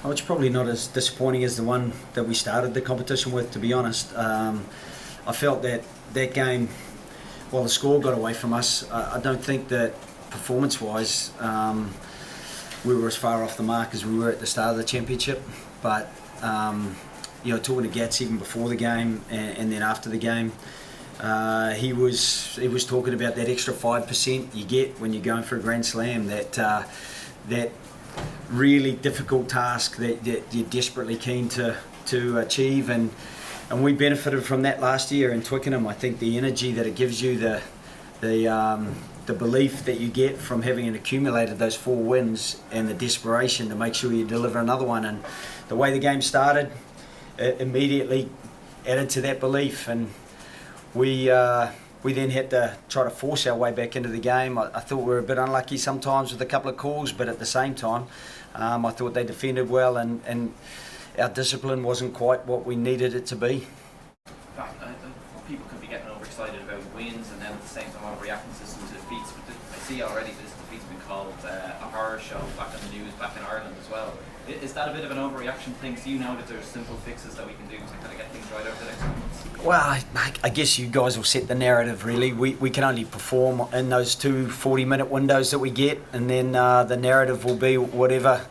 Oh, it's probably not as disappointing as the one that we started the competition with, to be honest. I felt that that game, while the score got away from us, I don't think that performance-wise we were as far off the mark as we were at the start of the championship. But talking to Gats even before the game and then after the game, he was talking about that extra 5% you get when you're going for a Grand Slam. That really difficult task that you're desperately keen to achieve, and we benefited from that last year in Twickenham. I think the energy that it gives you, the belief that you get from having accumulated those 4 wins, and the desperation to make sure you deliver another one, and the way the game started, it immediately added to that belief, and we then had to try to force our way back into the game. I thought we were a bit unlucky sometimes with a couple of calls, but at the same time, I thought they defended well, and our discipline wasn't quite what we needed it to be. People could be getting overexcited about wins and then at the same time overreacting to defeats, but I see already this defeat's been called a horror show back in the news, back in Ireland as well. Is that a bit of an overreaction thing? Do you know that there's simple fixes that we can do to kind of get things right over the next few months? Well, I guess you guys will set the narrative, really. We can only perform in those 2 40-minute windows that we get, and then the narrative will be whatever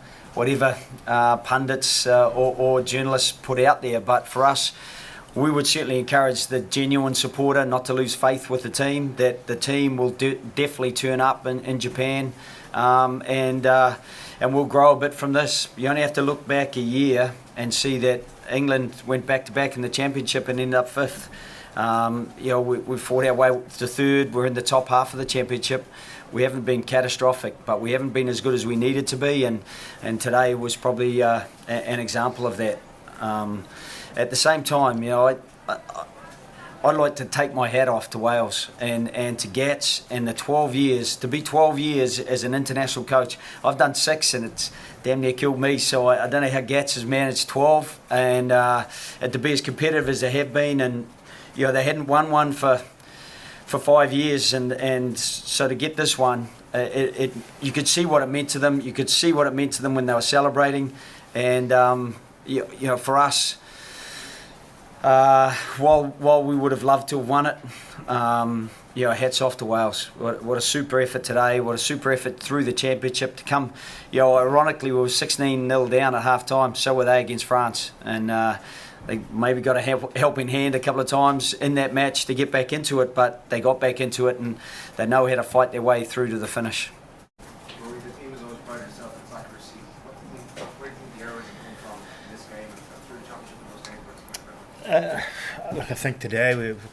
pundits or journalists put out there. But for us, we would certainly encourage the genuine supporter not to lose faith with the team, that the team will definitely turn up in Japan, and we'll grow a bit from this. You only have to look back a year and see that England went back-to-back in the championship and ended up 5th. We fought our way to 3rd. We're in the top half of the championship. We haven't been catastrophic, but we haven't been as good as we needed to be, and today was probably an example of that. At the same time, I'd like to take my hat off to Waels and to Gats and the 12 years. To be 12 years as an international coach, I've done 6 and it's damn near killed me, so I don't know how Gats has managed 12, and to be as competitive as they have been, and they hadn't won one for 5 years, and so to get this one, you could see what it meant to them. You could see what it meant to them when they were celebrating, and for us, while we would have loved to have won it, hats off to Waels. What a super effort today. What a super effort through the championship to come. Ironically, we were 16-0 down at half time. So were they against France, and they maybe got a helping hand a couple of times in that match to get back into it, but they got back into it, and they know how to fight their way through to the finish. Rory, the team has always prided itself on its accuracy. Where do you think the errors have come from in this game and through the championship and those games where it's come from? Look, I think today we have a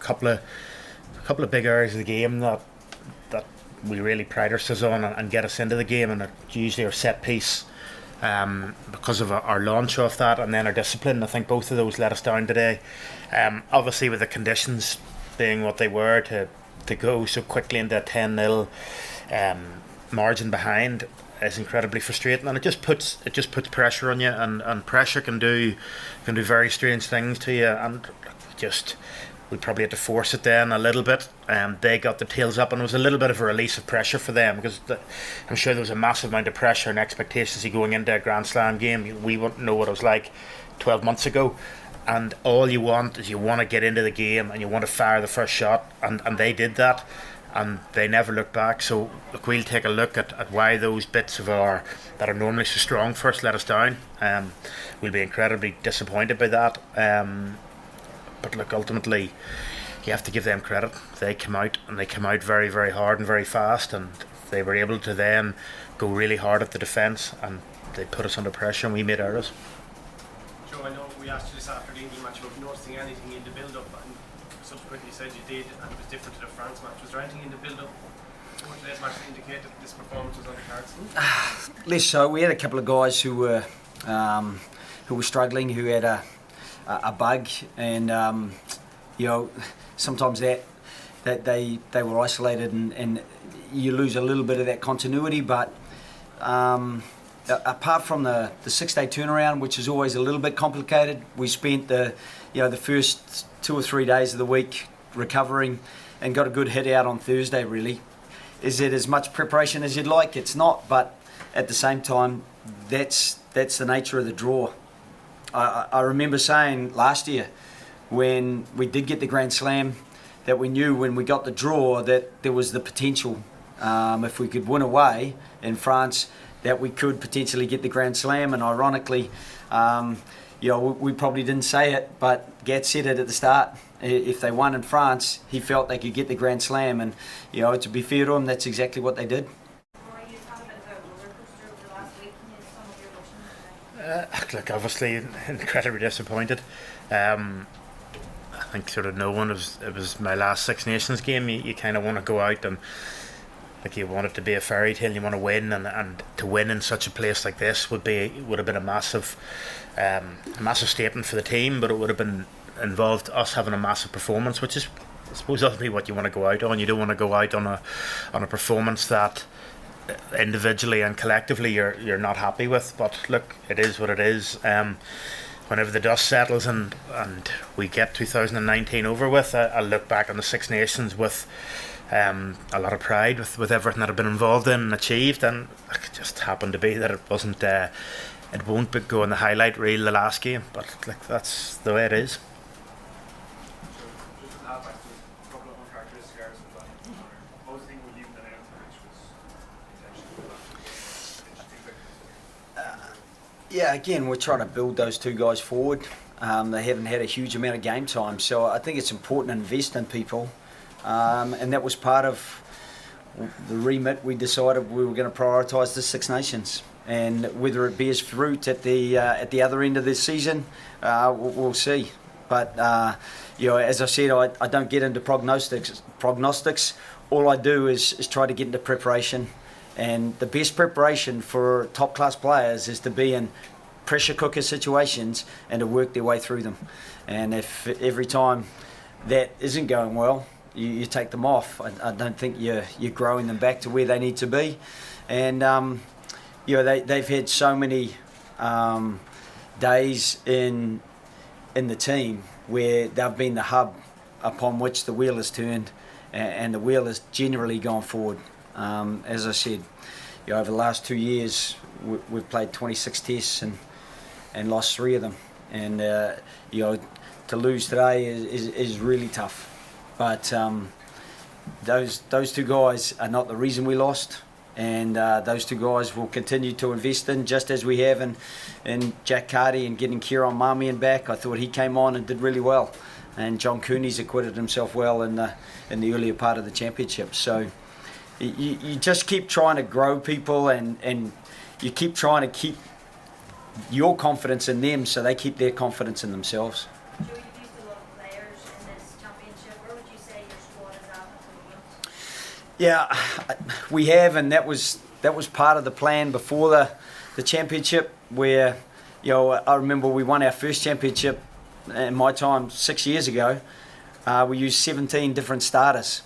couple of big areas of the game that we really pride ourselves on and get us into the game, and usually our set piece. Because of our launch off that, and then our discipline, I think both of those let us down today. Obviously, with the conditions being what they were, to go so quickly into a 10-0 margin behind is incredibly frustrating, and it just puts pressure on you, and pressure can do very strange things to you, and we probably had to force it then a little bit. They got their tails up, and it was a little bit of a release of pressure for them, because I'm sure there was a massive amount of pressure and expectations going into a Grand Slam game. We wouldn't know what it was like 12 months ago, and all you want is you want to get into the game and you want to fire the first shot, and they did that, and they never looked back. So look, we'll take a look at why those bits of that are normally so strong first let us down. We'll be incredibly disappointed by that. But look, ultimately, you have to give them credit. They came out very, very hard and very fast, and they were able to then go really hard at the defence, and they put us under pressure, and we made errors. Joe, I know we asked you this after the England match about noticing anything in the build-up, and subsequently you said you did, and it was different to the France match. Was there anything in the build-up for today's match that indicated that this performance was on the cards? Less so. We had a couple of guys who were struggling, who had a bug, and sometimes that they were isolated, and you lose a little bit of that continuity. But apart from the 6-day turnaround, which is always a little bit complicated, we spent the first 2 or 3 days of the week recovering, and got a good hit out on Thursday. Really, is it as much preparation as you'd like? It's not, but at the same time, that's that's the nature of the draw. I remember saying last year when we did get the Grand Slam that we knew when we got the draw that there was the potential, if we could win away in France, that we could potentially get the Grand Slam. And ironically, we probably didn't say it, but Gat said it at the start. If they won in France, he felt they could get the Grand Slam, and to be fair to him, that's exactly what they did. Rory, you've had a bit of a roller coaster over the last week. Can you sum up your emotions? Look, obviously incredibly disappointed. I think sort of no one it was my last Six Nations game. You kind of want to go out and like you want it to be a fairy tale. You want to win, and to win in such a place like this would have been a massive statement for the team. But it would have been involved us having a massive performance, which is, I suppose, ultimately what you want to go out on. You don't want to go out on a performance that individually and collectively you're not happy with. But look, it is what it is. Whenever the dust settles and we get 2019 over with, I'll look back on the Six Nations with a lot of pride with everything that I've been involved in and achieved, and it just happened to be that it wasn't. It won't go in the highlight reel the last game, but like that's the way it is. Just to add back to a couple of uncharacteristic errors as well. Most thing we leaving it out, which was intentional. Yeah, again, we're trying to build those two guys forward. They haven't had a huge amount of game time, so I think it's important to invest in people. And that was part of the remit. We decided we were going to prioritise the Six Nations, and whether it bears fruit at the other end of this season, we'll see. But as I said, I don't get into prognostics. All I do is try to get into preparation, and the best preparation for top class players is to be in pressure cooker situations and to work their way through them. And if every time that isn't going well, you take them off, I don't think you're growing them back to where they need to be. And they've had so many days in the team where they've been the hub upon which the wheel has turned, and the wheel has generally gone forward. As I said, over the last 2 years we've played 26 tests and lost 3 of them, and to lose today is really tough. But those two guys are not the reason we lost, and those two guys will continue to invest in, just as we have in Jack Carty and getting Kieran Marmion back. I thought he came on and did really well, and John Cooney's acquitted himself well in the earlier part of the championship. So you just keep trying to grow people, and you keep trying to keep your confidence in them so they keep their confidence in themselves. Joe, you've used a lot of players in this championship. Where would you say your squad is at the moment? Yeah, we have, and that was part of the plan before the championship, where I remember we won our first championship in my time 6 years ago. We used 17 different starters.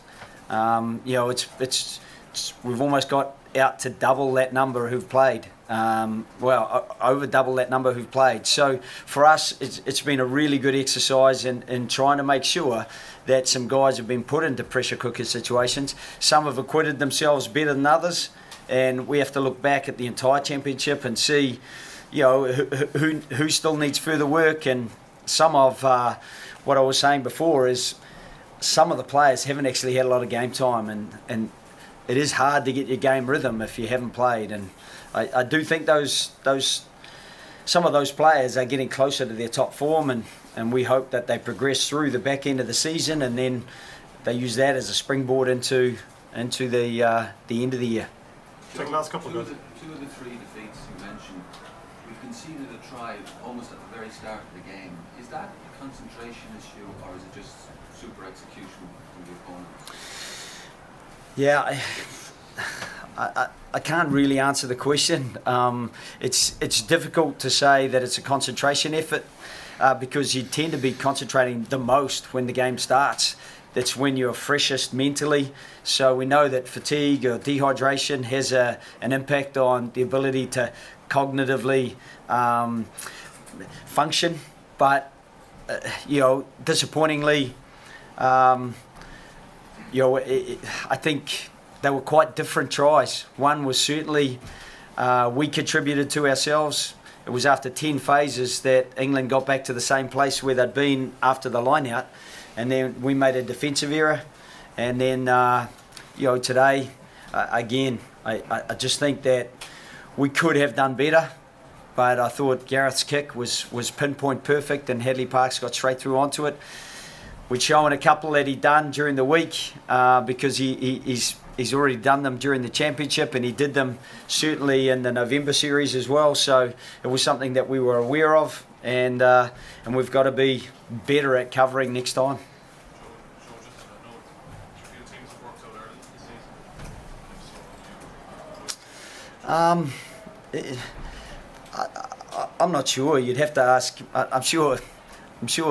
We've almost got out to double that number who've played. Over double that number who've played. So for us, it's been a really good exercise in trying to make sure that some guys have been put into pressure cooker situations. Some have acquitted themselves better than others, and we have to look back at the entire championship and see, who still needs further work. And some of what I was saying before is some of the players haven't actually had a lot of game time, and it is hard to get your game rhythm if you haven't played. And I do think some of those players are getting closer to their top form, and we hope that they progress through the back end of the season, and then they use that as a springboard into the end of the year. Take the last couple of Two of the 3 defeats you mentioned, we conceded a try almost at the very start of the game. Is that a concentration issue, or is it just super execution from the opponent? Yeah, I can't really answer the question. It's difficult to say that it's a concentration effort because you tend to be concentrating the most when the game starts. That's when you're freshest mentally. So we know that fatigue or dehydration has an impact on the ability to cognitively function. But disappointingly, I think they were quite different tries. One was certainly we contributed to ourselves, it was after 10 phases that England got back to the same place where they'd been after the line out, and then we made a defensive error, and then today again I just think that we could have done better, but I thought Gareth's kick was pinpoint perfect, and Hadley Parks got straight through onto it. We'd shown a couple that he'd done during the week because he's already done them during the championship, and he did them certainly in the November series as well. So it was something that we were aware of, and we've got to be better at covering next time. I'm not sure. You'd have to ask. I'm sure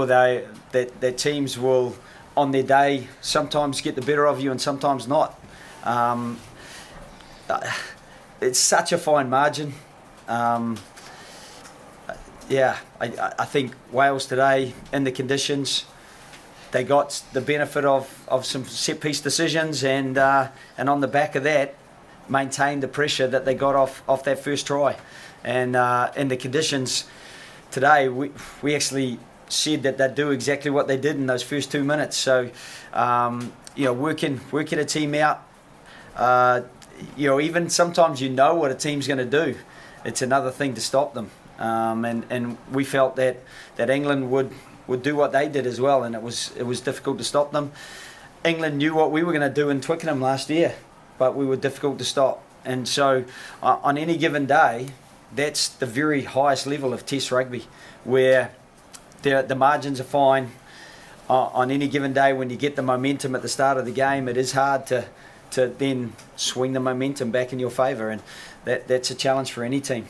that teams will, on their day, sometimes get the better of you and sometimes not. It's such a fine margin. I think Waels today, in the conditions, they got the benefit of some set piece decisions, and on the back of that, maintained the pressure that they got off that first try. And in the conditions today, we actually said that they'd do exactly what they did in those first 2 minutes. So, working a team out, even sometimes what a team's going to do. It's another thing to stop them. And we felt that England would do what they did as well, and it was difficult to stop them. England knew what we were going to do in Twickenham last year, but we were difficult to stop. And so, on any given day, that's the very highest level of Test rugby, where the margins are fine. On any given day, when you get the momentum at the start of the game, it is hard to then swing the momentum back in your favour, and that's a challenge for any team.